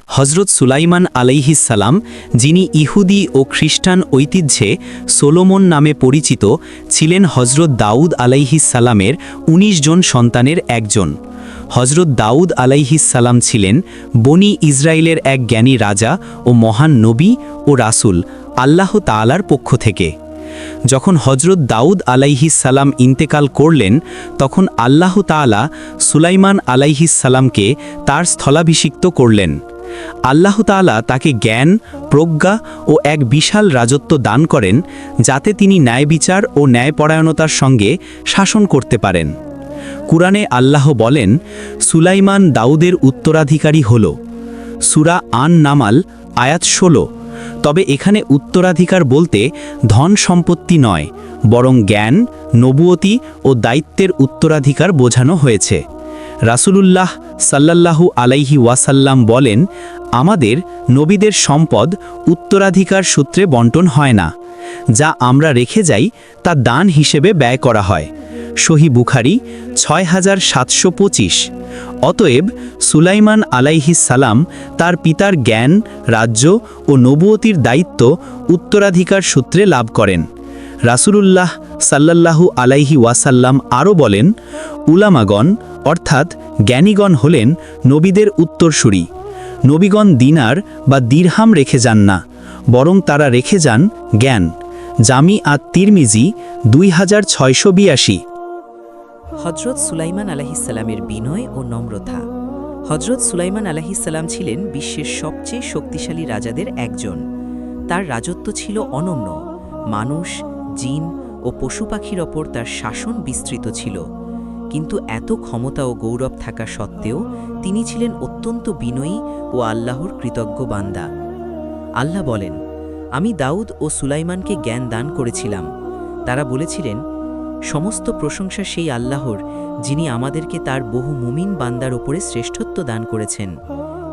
হজরত সুলাইমান আলাইহিস সালাম, যিনি ইহুদি ও খ্রিস্টান ঐতিহ্যে সোলোমন নামে পরিচিত, ছিলেন হজরত দাউদ আলাইহিস সালামের ১৯ জন সন্তানের একজন। হজরত দাউদ আলাইহিস সালাম ছিলেন বনি ইসরায়েলের এক জ্ঞানী রাজা ও মহান নবী ও রাসূল আল্লাহ তাআলার পক্ষ থেকে। যখন হজরত দাউদ আলাইহিস সালাম ইন্তেকাল করলেন, তখন আল্লাহ তাআলা সুলাইমান আলাইহিস সালামকে তার স্থলাভিষিক্ত করলেন। আল্লাহ তাআলা তাকে জ্ঞান, প্রজ্ঞা ও এক বিশাল রাজত্ব দান করেন, যাতে তিনি ন্যায়বিচার ও ন্যায়পরায়ণতার সঙ্গে শাসন করতে পারেন। কুরআনে আল্লাহ বলেন, সুলাইমান দাউদের উত্তরাধিকারী হল। সূরা আন নামাল আয়াত ১৬। তবে এখানে উত্তরাধিকার বলতে ধন সম্পত্তি নয়, বরং জ্ঞান, নবুয়তি ও দায়িত্বের উত্তরাধিকার বোঝানো হয়েছে। রাসূলুল্লাহ সাল্লাল্লাহু আলাইহি ওয়াসাল্লাম বলেন, আমাদের নবীদের সম্পদ উত্তরাধিকার সূত্রে বন্টন হয় না। যা আমরা রেখে যাই তা দান হিসেবে ব্যয় করা হয়। সহিহ বুখারী ৬৭২৫। অতএব সুলাইমান আলাইহিস সালাম তার পিতার জ্ঞান, রাজ্য ও নবুয়তির দায়িত্ব উত্তরাধিকার সূত্রে লাভ করেন। রাসূলুল্লাহ সাল্লাল্লাহু আলাইহি ওয়াসাল্লাম আরও বলেন, উলামাগণ অর্থাৎ জ্ঞানীগণ হলেন নবীদের উত্তরসূরি। নবীগণ দিনার বা দিরহাম রেখে যান না, বরং তারা রেখে যান জ্ঞান। জামি আত-তিরমিজি ২৬৮২। হজরত সুলাইমান আলাইহিসসালামের বিনয় ও নম্রতা। হজরত সুলাইমান আলাইহিসসালাম ছিলেন বিশ্বের সবচেয়ে শক্তিশালী রাজাদের একজন। তার রাজত্ব ছিল অনন্য। মানুষ, জিন ও পশু পাখির ওপর তার শাসন বিস্তৃত ছিল। কিন্তু এত ক্ষমতা ও গৌরব থাকা সত্ত্বেও তিনি ছিলেন অত্যন্ত বিনয়ী ও আল্লাহর কৃতজ্ঞ বান্দা। আল্লাহ বলেন, আমি দাউদ ও সুলাইমানকে জ্ঞান দান করেছিলাম। তারা বলেছিলেন, সমস্ত প্রশংসা সেই আল্লাহর, যিনি আমাদেরকে তার বহু মুমিন বান্দার ওপরে শ্রেষ্ঠত্ব দান করেছেন।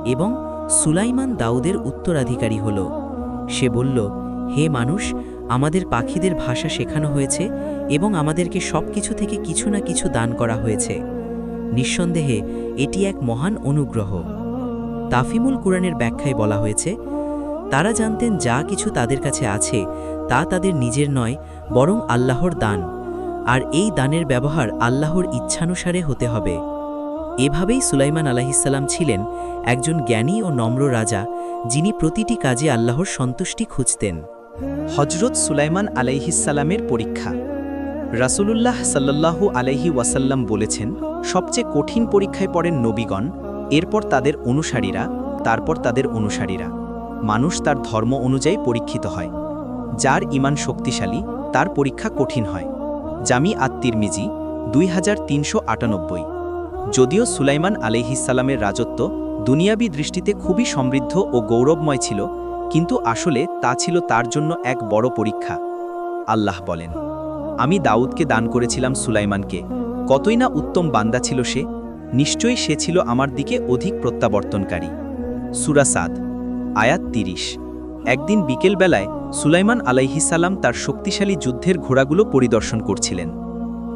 এবং সুলাইমান দাউদের উত্তরাধিকারী হল। সে বলল, হে মানুষ, আমাদের পাখিদের ভাষা শেখানো হয়েছে এবং আমাদেরকে সব কিছু থেকে কিছু না কিছু দান করা হয়েছে। নিঃসন্দেহে এটি এক মহান অনুগ্রহ। তাফিমুল কুরআনের ব্যাখ্যায় বলা হয়েছে, তারা জানতেন যা কিছু তাদের কাছে আছে তা তাদের নিজের নয়, বরং আল্লাহর দান, আর এই দানের ব্যবহার আল্লাহর ইচ্ছানুসারে হতে হবে। এভাবেই সুলাইমান আলাইহিসসালাম ছিলেন একজন জ্ঞানী ও নম্র রাজা, যিনি প্রতিটি কাজে আল্লাহর সন্তুষ্টি খুঁজতেন। হজরত সুলাইমান আলাইহিসসালামের পরীক্ষা। রাসূলুল্লাহ সাল্লাল্লাহু আলাইহি ওয়াসাল্লাম বলেছেন, সবচেয়ে কঠিন পরীক্ষায় পড়েন নবীগণ, এরপর তাদের অনুসারীরা, তারপর তাদের অনুসারীরা। মানুষ তার ধর্ম অনুযায়ী পরীক্ষিত হয়। যার ঈমান শক্তিশালী তার পরীক্ষা কঠিন হয়। জামি আত-তিরমিজি ২৩৯৮। যদিও সুলাইমান আলাইহিসসালামের রাজত্ব দুনিয়াবী দৃষ্টিতে খুবই সমৃদ্ধ ও গৌরবময় ছিল, কিন্তু আসলে তা ছিল তার জন্য এক বড় পরীক্ষা। আল্লাহ বলেন, আমি দাউদকে দান করেছিলাম সুলাইমানকে, কতই না উত্তম বান্দা ছিল সে, নিশ্চয়ই সে ছিল আমার দিকে অধিক প্রত্যাবর্তনকারী। সূরা সাদ আয়াত ৩০। একদিন বিকেলবেলায় সুলাইমান আলাইহিসসালাম তার শক্তিশালী যুদ্ধের ঘোড়াগুলো পরিদর্শন করছিলেন।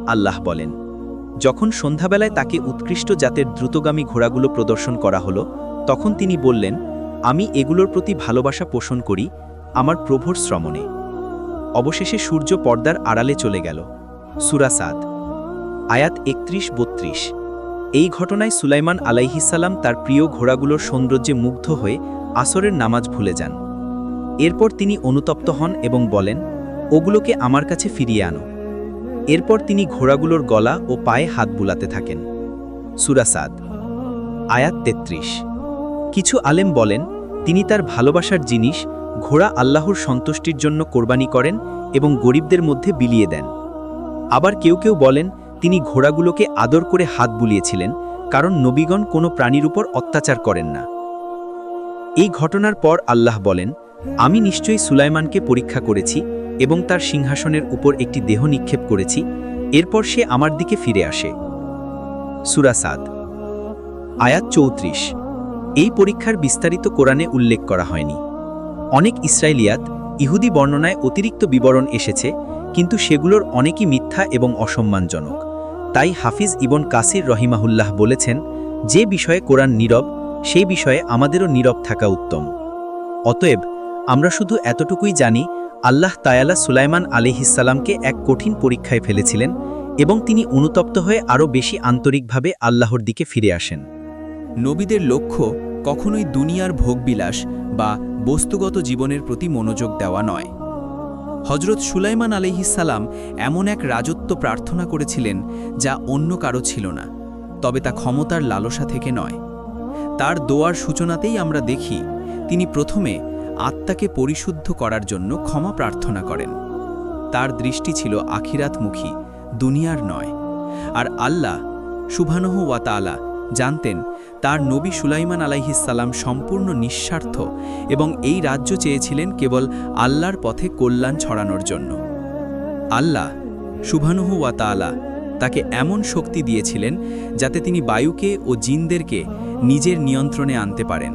আল্লাহ বলেন, যখন সন্ধ্যাবেলায় তাকে উৎকৃষ্ট জাতের দ্রুতগামী ঘোড়াগুলো প্রদর্শন করা হলো, তখন তিনি বললেন, আমি এগুলোর প্রতি ভালোবাসা পোষণ করি আমার প্রভুর শ্রমণে। অবশেষে সূর্য পর্দার আড়ালে চলে গেল। সূরা সাদ আয়াত ৩১-৩২। এই ঘটনায় সুলাইমান আলাইহিসসালাম তার প্রিয় ঘোড়াগুলোর সৌন্দর্যে মুগ্ধ হয়ে আসরের নামাজ ভুলে যান। এরপর তিনি অনুতপ্ত হন এবং বলেন, ওগুলোকে আমার কাছে ফিরিয়ে আনো। এরপর তিনি ঘোড়াগুলোর গলা ও পায়ে হাত বুলাতে থাকেন। সূরা সাদ আয়াত ৩৩। কিছু আলেম বলেন, তিনি তার ভালোবাসার জিনিস ঘোড়া আল্লাহর সন্তুষ্টির জন্য কোরবানি করেন এবং গরিবদের মধ্যে বিলিয়ে দেন। আবার কেউ কেউ বলেন, তিনি ঘোড়াগুলোকে আদর করে হাত বুলিয়েছিলেন, কারণ নবীগণ কোনো প্রাণীর উপর অত্যাচার করেন না। এই ঘটনার পর আল্লাহ বলেন, আমি নিশ্চয়ই সুলাইমানকে পরীক্ষা করেছি এবং তার সিংহাসনের উপর একটি দেহ নিক্ষেপ করেছি, এরপর সে আমার দিকে ফিরে আসে। সূরা সাদ আয়াত ৩৪। এই পরীক্ষার বিস্তারিত কোরআনে উল্লেখ করা হয়নি। অনেক ইসরাইলিয়াত ইহুদি বর্ণনায় অতিরিক্ত বিবরণ এসেছে, কিন্তু সেগুলোর অনেকই মিথ্যা এবং অসম্মানজনক। তাই হাফিজ ইবন কাসির রহিমাহুল্লাহ বলেছেন, যে বিষয়ে কোরআন নীরব সেই বিষয়ে আমাদেরও নীরব থাকা উত্তম। অতএব আমরা শুধু এতটুকুই জানি, আল্লাহ তায়ালা সুলাইমান আলাইহিসসালামকে এক কঠিন পরীক্ষায় ফেলেছিলেন এবং তিনি অনুতপ্ত হয়ে আরও বেশি আন্তরিকভাবে আল্লাহর দিকে ফিরে আসেন। নবীদের লক্ষ্য কখনোই দুনিয়ার ভোগবিলাস বা বস্তুগত জীবনের প্রতি মনোযোগ দেওয়া নয়। হজরত সুলাইমান আলাইহিসসালাম এমন এক রাজত্ব প্রার্থনা করেছিলেন যা অন্য কারো ছিল না, তবে তা ক্ষমতার লালসা থেকে নয়। তার দোয়ার সূচনাতেই আমরা দেখি তিনি প্রথমে আত্মাকে পরিশুদ্ধ করার জন্য ক্ষমা প্রার্থনা করেন। তার দৃষ্টি ছিল আখিরাতমুখী, দুনিয়ার নয়। আর আল্লাহ সুবহানাহু ওয়া তাআলা জানতেন তার নবী সুলাইমান আলাইহিসসালাম সম্পূর্ণ নিঃস্বার্থ এবং এই রাজ্য চেয়েছিলেন কেবল আল্লাহর পথে কল্যাণ ছড়ানোর জন্য। আল্লাহ সুবহানাহু ওয়া তাআলা তাকে এমন শক্তি দিয়েছিলেন যাতে তিনি বায়ুকে ও জিনদেরকে নিজের নিয়ন্ত্রণে আনতে পারেন।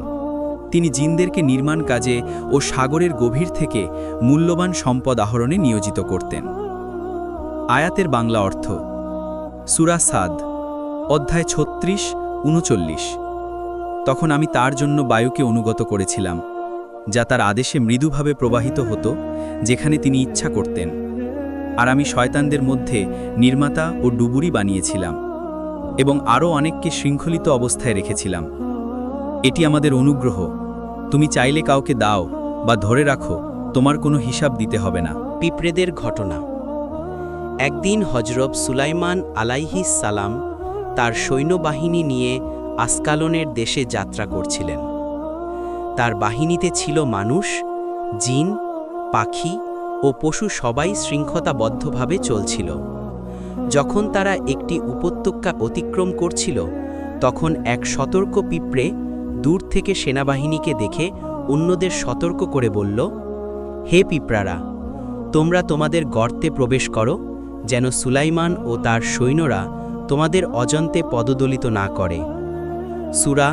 তিনি জিনদেরকে নির্মাণ কাজে ও সাগরের গভীর থেকে মূল্যবান সম্পদ আহরণে নিয়োজিত করতেন। আয়াতের বাংলা অর্থ: সূরা সাদ, অধ্যায় 36-39। তখন আমি তার জন্য বায়ুকে অনুগত করেছিলাম, যা তার আদেশে মৃদুভাবে প্রবাহিত হতো যেখানে তিনি ইচ্ছা করতেন। আর আমি শয়তানদের মধ্যে নির্মাতা ও ডুবুরি বানিয়েছিলাম এবং আরও অনেককে শৃঙ্খলিত অবস্থায় রেখেছিলাম। এটি আমাদের অনুগ্রহ। তুমি চাইলে কাউকে দাও বা ধরে রাখো, তোমার কোনো হিসাব দিতে হবে না। পিঁপড়েদের ঘটনা। একদিন হজরত সুলাইমান আলাইহিসসালাম তার সৈন্যবাহিনী নিয়ে আসকালনের দেশে যাত্রা করছিলেন। তার বাহিনীতে ছিল মানুষ, জিন, পাখি ও পশু, সবাই শৃঙ্খলাবদ্ধভাবে চলছিল। যখন তারা একটি উপত্যকা অতিক্রম করছিল, তখন এক সতর্ক পিঁপড়ে দূর থেকে সেনাবাহিনীকে দেখে অন্যদের সতর্ক করে বলল, হে পিঁপড়ারা, তোমরা তোমাদের গর্তে প্রবেশ করো, যেন সুলাইমান ও তার সৈন্যরা তোমাদের অজান্তে পদদলিত না করে। সূরা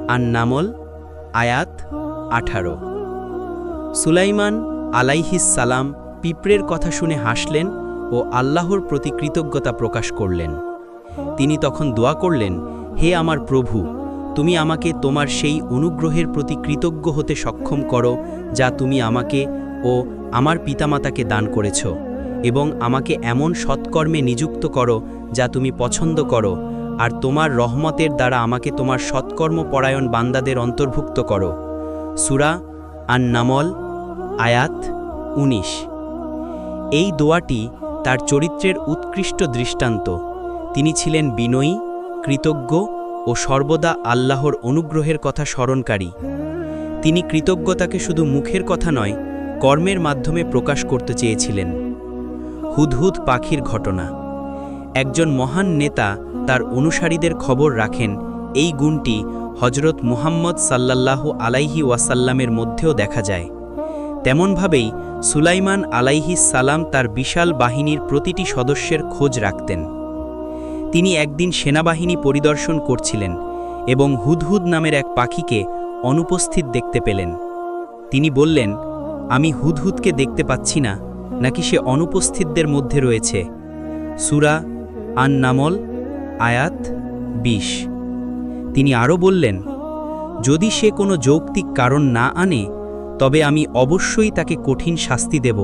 আন-নামল, আয়াত 18। সুলাইমান আলাইহিসসালাম পিঁপড়ের কথা শুনে হাসলেন ও আল্লাহর প্রতি কৃতজ্ঞতা প্রকাশ করলেন। তিনি তখন দোয়া করলেন, হে আমার প্রভু, তুমি আমাকে তোমার সেই অনুগ্রহের প্রতি কৃতজ্ঞ হতে সক্ষম করো যা তুমি আমাকে ও আমার পিতামাতাকে দান করেছ, এবং আমাকে এমন সৎকর্মে নিযুক্ত করো যা তুমি পছন্দ করো, আর তোমার রহমতের দ্বারা আমাকে তোমার সৎকর্মপরায়ণ বান্দাদের অন্তর্ভুক্ত করো। সূরা আন-নামল, আয়াত 19। এই দোয়াটি তার চরিত্রের উৎকৃষ্ট দৃষ্টান্ত। তিনি ছিলেন বিনয়ী, কৃতজ্ঞ ও সর্বদা আল্লাহর অনুগ্রহের কথা স্মরণকারী। তিনি কৃতজ্ঞতাকে শুধু মুখের কথা নয়, কর্মের মাধ্যমে প্রকাশ করতে চেয়েছিলেন। হুদহুদ পাখির ঘটনা। একজন মহান নেতা তার অনুসারীদের খবর রাখেন, এই গুণটি হজরত মুহাম্মদ সাল্লাল্লাহু আলাইহি ওয়াসাল্লামের মধ্যেও দেখা যায়। তেমনভাবেই সুলাইমান আলাইহিসসালাম তার বিশাল বাহিনীর প্রতিটি সদস্যের খোঁজ রাখতেন। তিনি একদিন সেনাবাহিনী পরিদর্শন করছিলেন এবং হুদহুদ নামের এক পাখিকে অনুপস্থিত দেখতে পেলেন। তিনি বললেন, আমি হুদহুদকে দেখতে পাচ্ছি না, নাকি সে অনুপস্থিতদের মধ্যে রয়েছে। সূরা আন-নামল, আয়াত 20। তিনি আরও বললেন, যদি সে কোনো যৌক্তিক কারণ না আনে, তবে আমি অবশ্যই তাকে কঠিন শাস্তি দেব,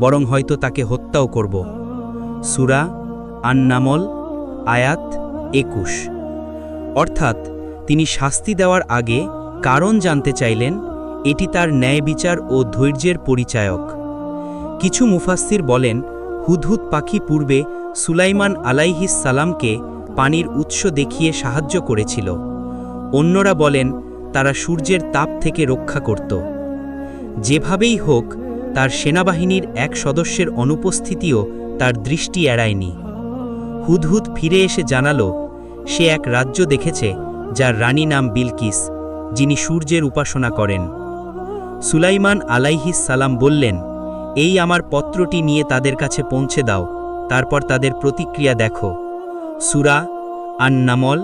বরং হয়তো তাকে হত্যাও করব। সূরা আন-নামল, আয়াত 21। অর্থাৎ তিনি শাস্তি দেওয়ার আগে কারণ জানতে চাইলেন। এটি তার ন্যায় বিচার ও ধৈর্যের পরিচায়ক। কিছু মুফাসসির বলেন, হুদহুদ পাখি পূর্বে সুলাইমান আলাইহিসসালামকে পানির উৎস দেখিয়ে সাহায্য করেছিল। অন্যরা বলেন, তারা সূর্যের তাপ থেকে রক্ষা করত। যেভাবেই হোক, তার সেনাবাহিনীর এক সদস্যের অনুপস্থিতিও তার দৃষ্টি এড়ায়নি। হুদহুদ ফিরে এসে জানালো, সে এক রাজ্য দেখেছে যার রানী নাম বিলকিস, যিনি সূর্যের উপাসনা করেন। সুলাইমান আলাইহিসসালাম বললেন, এই আমার পত্রটি নিয়ে তাদের কাছে পৌঁছে দাও, তারপর তাদের প্রতিক্রিয়া দেখো। সূরা আন-নামল,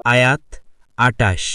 আয়াত 28।